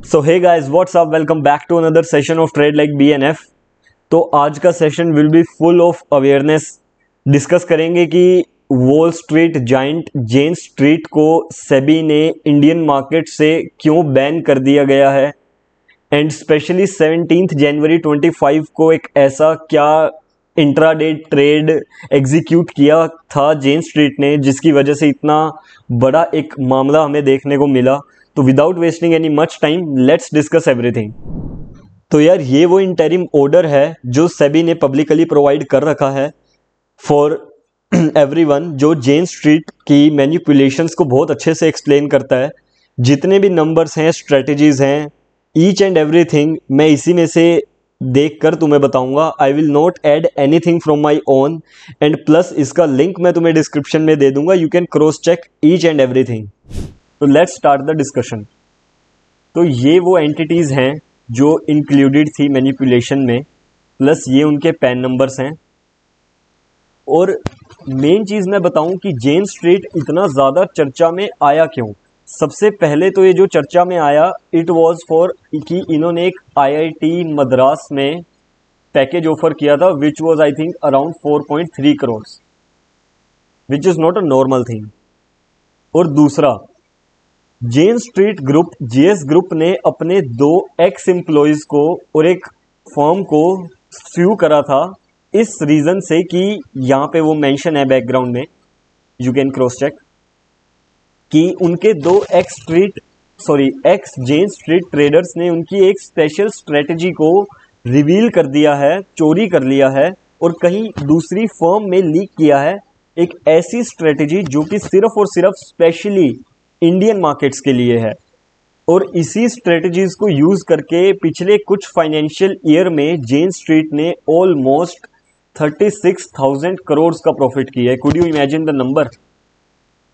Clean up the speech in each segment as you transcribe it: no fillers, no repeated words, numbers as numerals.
So hey guys what's up, welcome back to another session of trade like BNF। तो आज का session will be full of awareness. Discuss करेंगे कि wall street giant Jane street को SEBI ने Indian market से क्यों ban कर दिया गया है, एंड स्पेशली 17 जनवरी 25 को एक ऐसा क्या इंट्राडे ट्रेड एग्जीक्यूट किया था जेन स्ट्रीट ने जिसकी वजह से इतना बड़ा एक मामला हमें देखने को मिला। तो without wasting any much time, let's discuss everything. तो यार, ये वो इंटरिम ऑर्डर है जो सेबी ने पब्लिकली प्रोवाइड कर रखा है फॉर एवरीवन, जो जेन स्ट्रीट की मैनिपुलेशंस को बहुत अच्छे से एक्सप्लेन करता है। जितने भी नंबर्स हैं, स्ट्रेटजीज हैं, ईच एंड एवरीथिंग मैं इसी में से देख कर तुम्हें बताऊंगा। I will not add anything from my own, and plus इसका लिंक मैं तुम्हें डिस्क्रिप्शन में दे दूंगा। You can cross check each and everything. तो लेट्स स्टार्ट द डिस्कशन। तो ये वो एंटिटीज़ हैं जो इंक्लूडेड थी मैनिपुलेशन में, प्लस ये उनके पैन नंबर्स हैं। और मेन चीज़ मैं बताऊं कि जेन स्ट्रीट इतना ज़्यादा चर्चा में आया क्यों। सबसे पहले तो ये जो चर्चा में आया, इट वाज फॉर कि इन्होंने एक IIT मद्रास में पैकेज ऑफर किया था which was I think around 4.3 crore, which is not a normal thing. और दूसरा, जेन स्ट्रीट ग्रुप GS ग्रुप ने अपने 2 एक्स एम्प्लॉयज़ को और एक फर्म को स्यू करा था इस रीज़न से कि यहाँ पे वो मेंशन है बैकग्राउंड में, यू कैन क्रॉस चेक, कि उनके 2 एक्स जेन स्ट्रीट ट्रेडर्स ने उनकी एक स्पेशल स्ट्रेटजी को रिवील कर दिया है, चोरी कर लिया है और कहीं दूसरी फर्म में लीक किया है। एक ऐसी स्ट्रेटजी जो कि सिर्फ और सिर्फ स्पेशली इंडियन मार्केट्स के लिए है। और इसी स्ट्रेटजीज को यूज करके पिछले कुछ फाइनेंशियल ईयर में जेन स्ट्रीट ने ऑलमोस्ट 36,000 करोड़ का प्रॉफिट किया है। Could you imagine the number,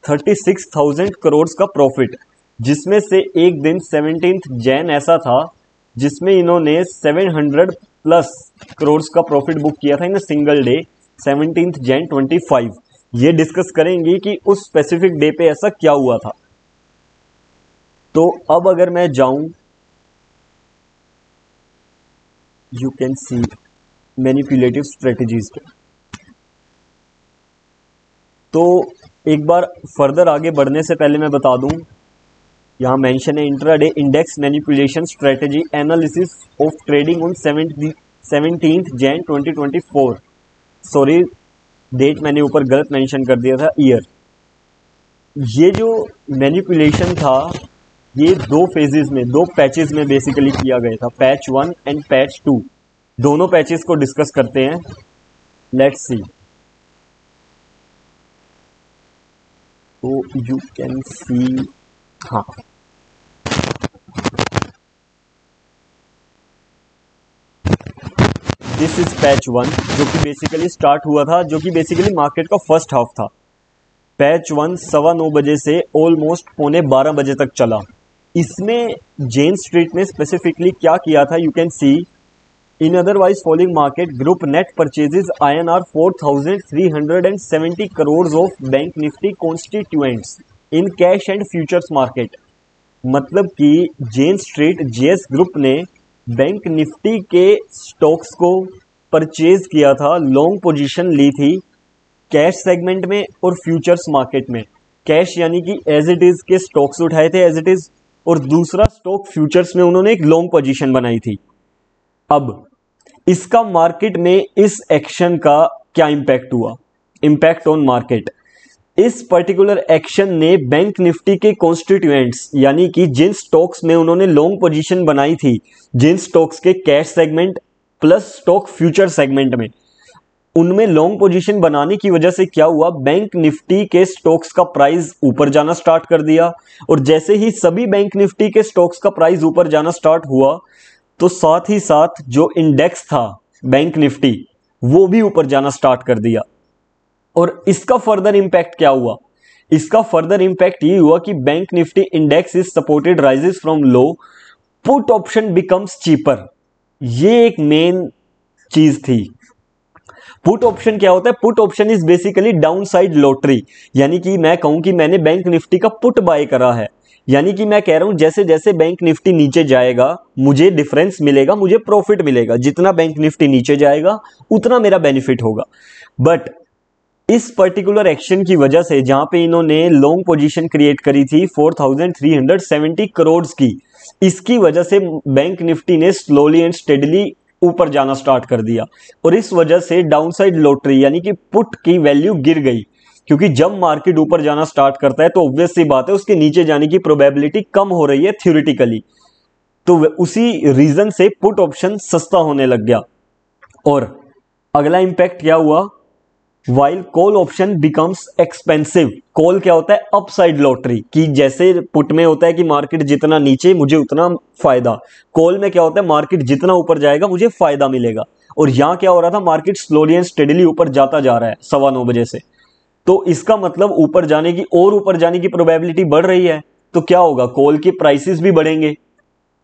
36,000 crore का प्रॉफिट, जिसमें से एक दिन 17 जैन ऐसा था जिसमें इन्होंने 700 प्लस करोड़ का प्रॉफिट बुक किया था इन सिंगल डे, 17 जैन 25। ये डिस्कस करेंगे कि उस स्पेसिफिक डे पे ऐसा क्या हुआ था। तो अब अगर मैं जाऊं, you can C manipulative strategies पे, तो एक बार फर्दर आगे बढ़ने से पहले मैं बता दूं, यहां मेंशन है intraday index manipulation strategy analysis of trading on 17 Jan 2024। Sorry, date मैंने ऊपर गलत मेंशन कर दिया था, ईयर। ये जो मैनिपुलेशन था ये 2 फेजेस में, 2 पैचेस में बेसिकली किया गया था, पैच 1 एंड पैच 2। दोनों पैचेस को डिस्कस करते हैं, लेट्स सी। तो यू कैन सी, हाँ, दिस इज पैच 1 जो कि बेसिकली स्टार्ट हुआ था, जो कि बेसिकली मार्केट का फर्स्ट हाफ था। पैच 1 9:15 बजे से ऑलमोस्ट 11:45 बजे तक चला। इसमें जेन स्ट्रीट ने स्पेसिफिकली क्या किया था, you can C, in otherwise following market group net purchases INR 4,370 crore of bank Nifty constituents in cash and futures market. मतलब कि जेन स्ट्रीट GS ग्रुप ने बैंक निफ्टी के स्टॉक्स को परचेज किया था, लॉन्ग पोजीशन ली थी कैश सेगमेंट में और फ्यूचर्स मार्केट में। कैश यानी कि एज इट इज के स्टॉक्स उठाए थे एज इट इज, और दूसरा स्टॉक फ्यूचर्स में उन्होंने एक लॉन्ग पोजीशन बनाई थी। अब इसका मार्केट में इस एक्शन का क्या इंपैक्ट हुआ, इंपैक्ट ऑन मार्केट। इस पर्टिकुलर एक्शन ने बैंक निफ्टी के कॉन्स्टिट्यूएंट्स, यानी कि जिन स्टॉक्स में उन्होंने लॉन्ग पोजीशन बनाई थी, जिन स्टॉक्स के cash segment plus stock future segment में, उनमें लॉन्ग पोजीशन बनाने की वजह से क्या हुआ, बैंक निफ्टी के स्टॉक्स का प्राइस ऊपर जाना स्टार्ट कर दिया। और जैसे ही सभी बैंक निफ्टी के स्टॉक्स का प्राइस ऊपर जाना स्टार्ट हुआ, तो साथ ही साथ जो इंडेक्स था बैंक निफ्टी, वो भी ऊपर जाना स्टार्ट कर दिया। और इसका फर्दर इंपैक्ट क्या हुआ, इसका फर्दर इंपैक्ट ये हुआ कि bank Nifty index is supported rises from low, put option becomes cheaper. ये एक मेन चीज थी। पुट ऑप्शन क्या होता है, put option is basically down side lottery, यानी कि मैं कहूं कि मैंने बैंक निफ्टी का पुट बाय करा है, यानी कि मैं कह रहा हूं जैसे जैसे बैंक निफ्टी नीचे जाएगा मुझे डिफरेंस मिलेगा, मुझे प्रॉफिट मिलेगा। जितना बैंक निफ्टी नीचे जाएगा उतना मेरा बेनिफिट होगा। बट इस पर्टिकुलर एक्शन की वजह से जहां पे इन्होंने लॉन्ग पोजीशन क्रिएट करी थी 4370 करोड़ की, इसकी वजह से बैंक निफ्टी ने स्लोली एंड स्टेडली ऊपर जाना स्टार्ट कर दिया और इस वजह से डाउनसाइड लॉटरी यानी कि पुट की वैल्यू गिर गई। क्योंकि जब मार्केट ऊपर जाना स्टार्ट करता है तो ऑब्वियस सी बात है उसके नीचे जाने की प्रोबेबिलिटी कम हो रही है थ्योरेटिकली, तो उसी रीजन से पुट ऑप्शन सस्ता होने लग गया। और अगला इंपैक्ट क्या हुआ, while call option becomes expensive. Call क्या होता है, अपसाइड लॉटरी, कि जैसे पुट में होता है कि मार्केट जितना नीचे मुझे उतना फायदा, कॉल में क्या होता है मार्केट जितना ऊपर जाएगा मुझे फायदा मिलेगा। और यहां क्या हो रहा था, मार्केट स्लोली एंड स्टेडली ऊपर जाता जा रहा है 9:15 बजे से, तो इसका मतलब ऊपर जाने की और ऊपर जाने की प्रोबेबिलिटी बढ़ रही है, तो क्या होगा, कॉल के प्राइसेस भी बढ़ेंगे,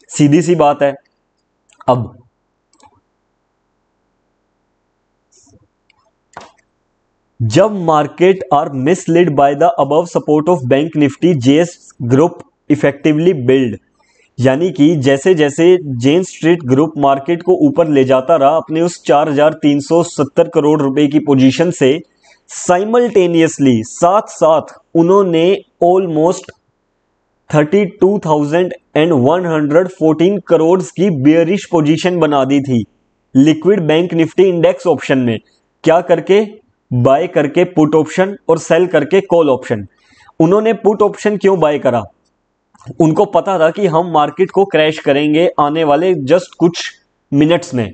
सीधी सी बात है। अब जब market are mislead by the above support of bank Nifty JS group effectively build, यानी कि जैसे जैसे जेन स्ट्रीट ग्रुप मार्केट को ऊपर ले जाता रहा अपने उस 4370 करोड़ रुपए की पोजीशन से, साइमल्टेनियसली साथ साथ उन्होंने ऑलमोस्ट 32,114 करोड़ की बेयरिश पोजीशन बना दी थी liquid bank Nifty index option में। क्या करके, बाय करके पुट ऑप्शन और सेल करके कॉल ऑप्शन। उन्होंने पुट ऑप्शन क्यों बाय करा, उनको पता था कि हम मार्केट को क्रैश करेंगे आने वाले जस्ट कुछ मिनट्स में,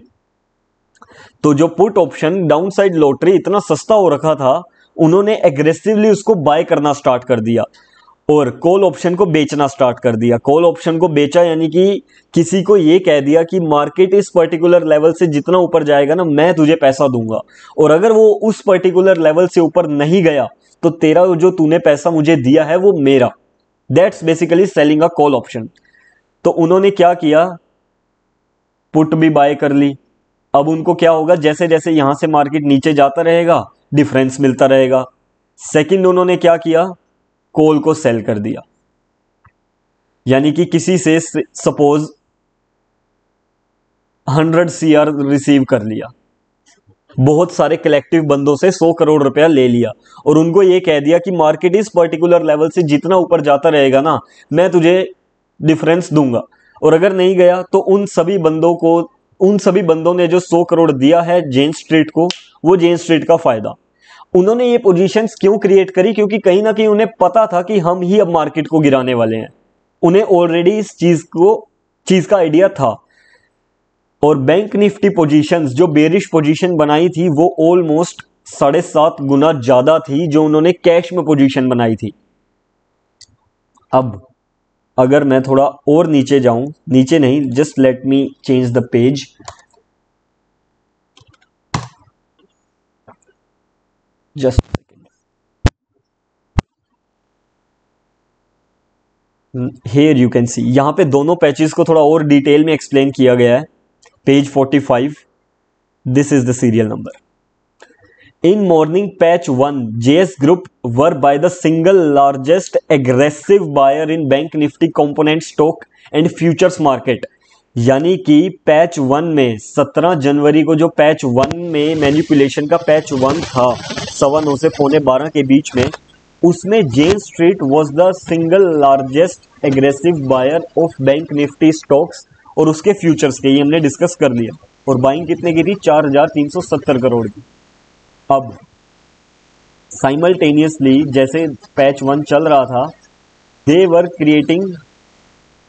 तो जो पुट ऑप्शन डाउनसाइड लॉटरी इतना सस्ता हो रखा था उन्होंने एग्रेसिवली उसको बाय करना स्टार्ट कर दिया और कॉल ऑप्शन को बेचना स्टार्ट कर दिया। कॉल ऑप्शन को बेचा यानी कि किसी को यह कह दिया कि मार्केट इस पर्टिकुलर लेवल से जितना ऊपर जाएगा ना मैं तुझे पैसा दूंगा, और अगर वो उस पर्टिकुलर लेवल से ऊपर नहीं गया तो तेरा जो तूने पैसा मुझे दिया है वो मेरा। That's basically selling a call option. तो उन्होंने क्या किया, पुट भी बाय कर ली। अब उनको क्या होगा, जैसे जैसे यहां से मार्केट नीचे जाता रहेगा डिफरेंस मिलता रहेगा। सेकंड उन्होंने क्या किया, कॉल को सेल कर दिया, यानी कि किसी से सपोज 100 CR रिसीव कर लिया, बहुत सारे कलेक्टिव बंदों से 100 करोड़ रुपया ले लिया और उनको यह कह दिया कि मार्केट इस पर्टिकुलर लेवल से जितना ऊपर जाता रहेगा ना मैं तुझे डिफरेंस दूंगा, और अगर नहीं गया तो उन सभी बंदों ने जो 100 करोड़ दिया है जेन स्ट्रीट को, वो जेन स्ट्रीट का फायदा। उन्होंने ये पोजीशंस क्यों क्रिएट करी, क्योंकि कहीं ना कहीं उन्हें पता था कि हम ही अब मार्केट को गिराने वाले हैं। उन्हें ऑलरेडी इस चीज का आइडिया था। और बैंक निफ्टी पोजीशंस जो बेरिश पोजीशन बनाई थी वो ऑलमोस्ट 7.5 गुना ज्यादा थी जो उन्होंने कैश में पोजीशन बनाई थी। अब अगर मैं थोड़ा और नीचे जाऊं, नीचे नहीं, just let me change the page. Just here you can सी, यहां पे दोनों पैचेस को थोड़ा और डिटेल में एक्सप्लेन किया गया है। Page 45, this is the serial number. In morning patch 1, JS Group were by the single largest aggressive buyer in Bank Nifty component stock and futures market। यानी कि पैच 1 में 17 जनवरी को जो पैच 1 में मैनिपुलेशन का पैच 1 था 9:15 से 11:15 के बीच में, उसमें Jane Street was the single largest aggressive buyer of bank Nifty stocks और उसके फ्यूचर्स के, ये हमने डिस्कस कर लिया। और बाइंग कितने की थी, 4370 करोड़ की। अब साइमल्टेनियसली जैसे पैच 1 चल रहा था, they were creating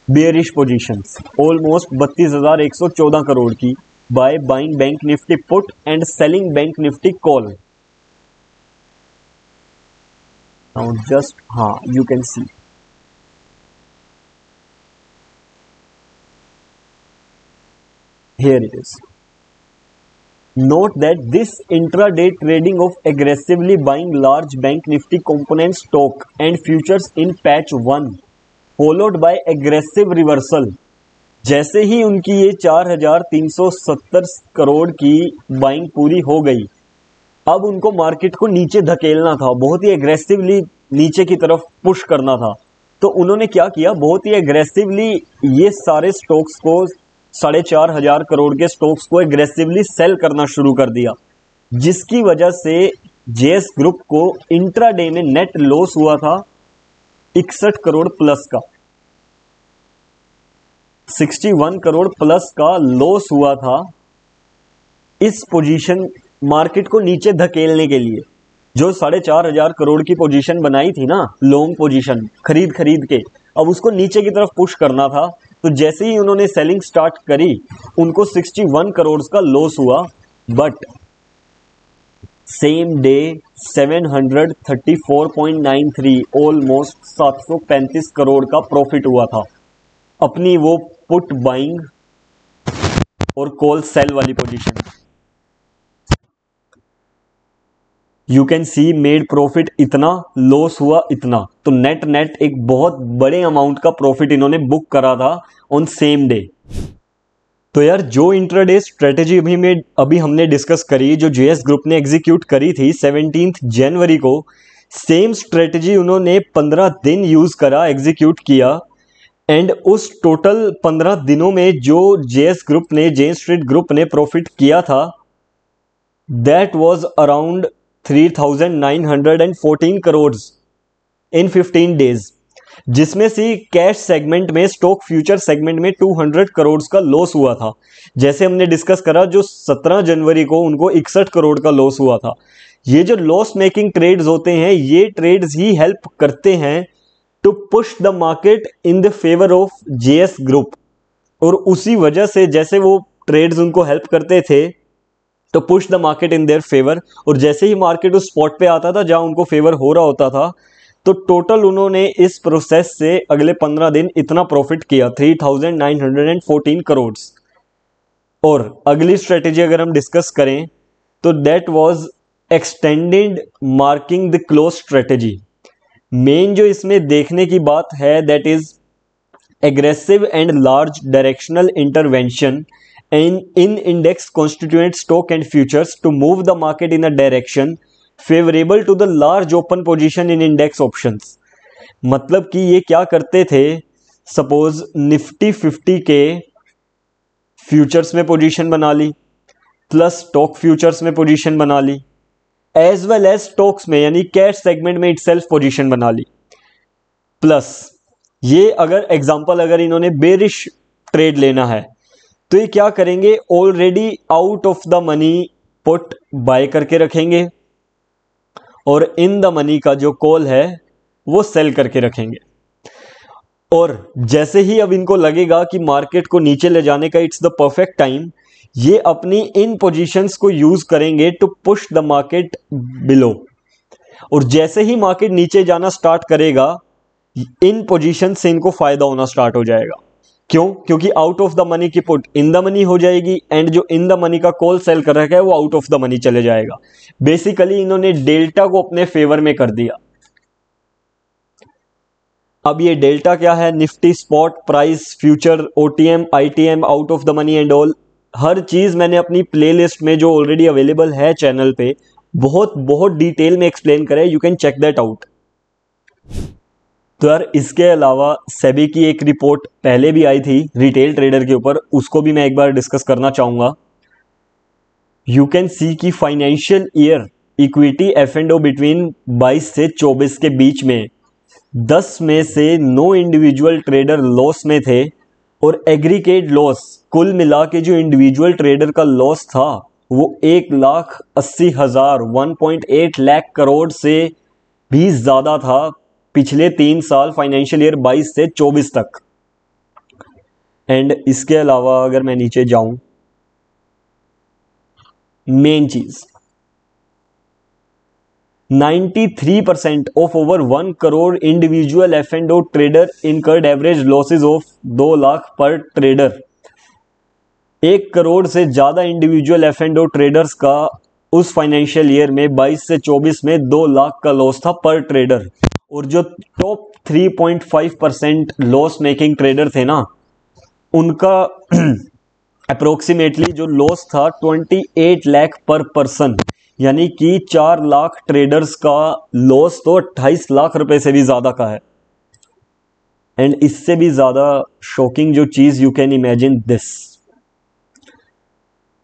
bearish positions almost 32,114 crore की by buying bank Nifty put and selling bank Nifty call. Now just you can see here it is. Note that this intraday trading of aggressively buying large bank nifty component stock and futures in patch 1 followed by aggressive reversal। जैसे ही उनकी ये 4,370 करोड़ की buying पूरी हो गई, अब उनको market को नीचे धकेलना था, बहुत ही एग्रेसिवली नीचे की तरफ पुश करना था। तो उन्होंने क्या किया, बहुत ही एग्रेसिवली ये सारे स्टॉक्स को 4,500 करोड़ के स्टॉक्स को एग्रेसिवली सेल करना शुरू कर दिया, जिसकी वजह से जेएस ग्रुप को इंट्राडे में नेट लॉस हुआ था 61 करोड़ प्लस का, 61 करोड़ प्लस का लॉस हुआ था इस पोजीशन मार्केट को नीचे धकेलने के लिए। जो 4,500 करोड़ की पोजीशन बनाई थी ना, लॉन्ग पोजीशन खरीद खरीद के, अब उसको नीचे की तरफ पुश करना था। तो जैसे ही उन्होंने सेलिंग स्टार्ट करी, उनको 61 करोड़ का लॉस हुआ, but same day 734.93 almost 735 crore का प्रॉफिट हुआ था अपनी वो पुट बाइंग और कॉल सेल वाली position. You can C made profit इतना, लॉस हुआ इतना, तो नेट नेट एक बहुत बड़े अमाउंट का प्रॉफिट इन्होंने बुक करा था ऑन सेम डे। तो यार जो इंट्राडे स्ट्रेटेजी अभी हमने डिस्कस करी, जो जेएस ग्रुप ने एग्जीक्यूट करी थी 17 जनवरी को, सेम स्ट्रेटेजी उन्होंने 15 दिन यूज करा, एग्जीक्यूट किया, एंड उस टोटल 15 दिनों में जो जेएन स्ट्रीट ग्रुप ने प्रॉफिट किया था, that was around 3,914 crore in 15 days, जिसमें से कैश सेगमेंट में, स्टॉक फ्यूचर सेगमेंट में 200 करोड़ का लॉस हुआ था। जैसे हमने डिस्कस करा, जो 17 जनवरी को उनको 61 करोड़ का लॉस हुआ था। ये जो लॉस मेकिंग ट्रेड्स होते हैं, ये ट्रेड्स ही हेल्प करते हैं to push the market in the favour of JS group. और उसी वजह से जैसे वो ट्रेड्स उनको हेल्प करते थे तो push the market in their favour, और जैसे ही मार्केट उस स्पॉट पे आता था जहां उनको फेवर हो रहा होता था, तो टोटल उन्होंने इस प्रोसेस से अगले 15 दिन इतना प्रॉफिट किया, 3,914 करोड़। और अगली स्ट्रेटेजी अगर हम डिस्कस करें तो that was extended marking the close strategy. Main जो इसमें देखने की बात है, that is aggressive and large directional intervention in index constituent stock and futures to move the market in a direction favorable to the large open position in index options। मतलब कि ये क्या करते थे, सपोज निफ्टी 50 के futures में position बना ली, plus stock futures में पोजीशन बना ली, एज वेल एज स्टॉक्स में यानी कैश सेगमेंट में इटसेल्फ पोजीशन बना ली, प्लस ये अगर एग्जांपल अगर इन्होंने बेरिश ट्रेड लेना है तो ये क्या करेंगे, already out of the money put buy करके रखेंगे और इन द मनी का जो कॉल है वो सेल करके रखेंगे। और जैसे ही अब इनको लगेगा कि मार्केट को नीचे ले जाने का इट्स द परफेक्ट टाइम, ये अपनी इन पोजीशंस को यूज करेंगे to push the market below. और जैसे ही मार्केट नीचे जाना स्टार्ट करेगा, इन पोजीशन से इनको फायदा होना स्टार्ट हो जाएगा। क्यों? क्योंकि आउट ऑफ द मनी की पुट इन द मनी हो जाएगी, एंड जो इन द मनी का कॉल सेल कर रखा है वो आउट ऑफ द मनी चले जाएगा। बेसिकली इन्होंने डेल्टा को अपने फेवर में कर दिया। अब ये डेल्टा क्या है, Nifty spot price, future, OTM, ITM, out of the money and all, हर चीज मैंने अपनी प्लेलिस्ट में जो ऑलरेडी अवेलेबल है चैनल पे बहुत डिटेल में एक्सप्लेन करा है, you can check that out. तो यार इसके अलावा सेबी की एक रिपोर्ट पहले भी आई थी रिटेल ट्रेडर के ऊपर, उसको भी मैं एक बार डिस्कस करना चाहूंगा। यू कैन सी की financial year equity F&O between 22 से 24 के बीच में 10 में से 9 इंडिविजुअल ट्रेडर लॉस में थे, और एग्रीगेट लॉस कुल मिला के जो इंडिविजुअल ट्रेडर का लॉस था वो 1,80,000 1.8 लाख करोड़ से भी ज्यादा था पिछले 3 साल फाइनेंशियल ईयर 22 से 24 तक। एंड इसके अलावा अगर मैं नीचे जाऊं, मेन चीज 93% ऑफ ओवर 1 करोड़ इंडिविजुअल एफ&ओ trader incurred average losses of 2 lakh पर ट्रेडर। 1 करोड़ से ज्यादा इंडिविजुअल एफ&ओ ट्रेडर्स का उस फाइनेंशियल ईयर में 22 से 24 में 2 लाख का लॉस था पर ट्रेडर। और जो टॉप 3.5% लॉस मेकिंग ट्रेडर थे ना, उनका अप्रोक्सीमेटली जो लॉस था 28 लाख पर पर्सन, यानी कि 4 लाख ट्रेडर्स का लॉस तो 28 लाख रुपए से भी ज्यादा का है। एंड इससे भी ज़्यादा शॉकिंग जो चीज़ यू कैन इमेजिन दिस,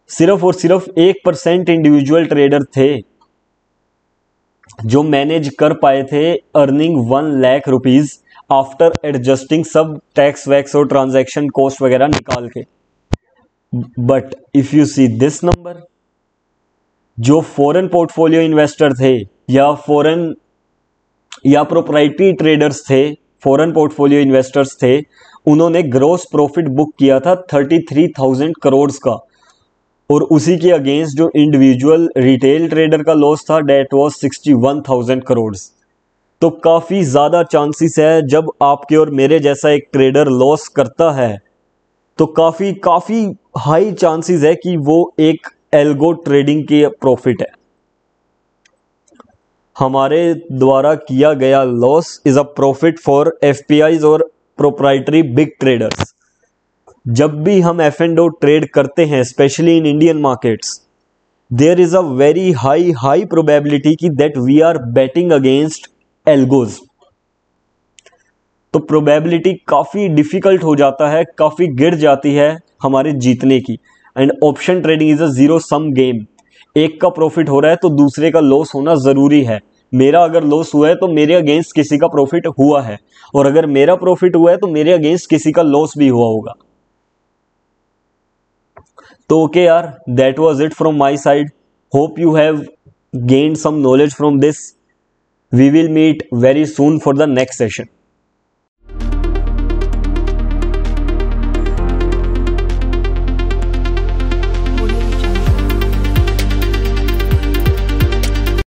सिर्फ और सिर्फ 1% इंडिविजुअल ट्रेडर थे जो मैनेज कर पाए थे earning 1 lakh rupees after adjusting सब टैक्स वैक्स और ट्रांजैक्शन कॉस्ट वगैरह निकाल के। But if you see this number, जो फॉरेन पोर्टफोलियो इन्वेस्टर थे या फॉरेन या प्रोप्राइटरी ट्रेडर्स थे, फॉरेन पोर्टफोलियो इन्वेस्टर्स थे, उन्होंने ग्रॉस प्रॉफिट बुक किया था 33,000 करोड़ का, और उसी के अगेंस्ट जो इंडिविजुअल रिटेल ट्रेडर का लॉस था डेट वाज 61,000 करोड़। तो काफ़ी ज़्यादा चांसेस है जब आपके और मेरे जैसा एक ट्रेडर लॉस करता है तो काफ़ी हाई चांसेस है कि वो एक एल्गो ट्रेडिंग की प्रॉफिट है। हमारे द्वारा किया गया loss is a profit for FPIs और प्रोप्राइटरी बिग ट्रेडर्स। जब भी हम एफ एंड ओ ट्रेड करते हैं specially in Indian markets, there is a very high probability कि that we are betting against algos. तो प्रोबेबिलिटी काफ़ी डिफिकल्ट हो जाता है, काफ़ी गिर जाती है हमारे जीतने की। And option trading is a zero sum game. एक का प्रॉफिट हो रहा है तो दूसरे का लॉस होना ज़रूरी है। मेरा अगर लॉस हुआ है तो मेरे अगेंस्ट किसी का प्रॉफिट हुआ है, और अगर मेरा प्रॉफिट हुआ है तो मेरे अगेंस्ट किसी का लॉस भी हुआ होगा। तो ओके यार, that was it from my side. Hope you have gained some knowledge from this. We will meet very soon for the next session.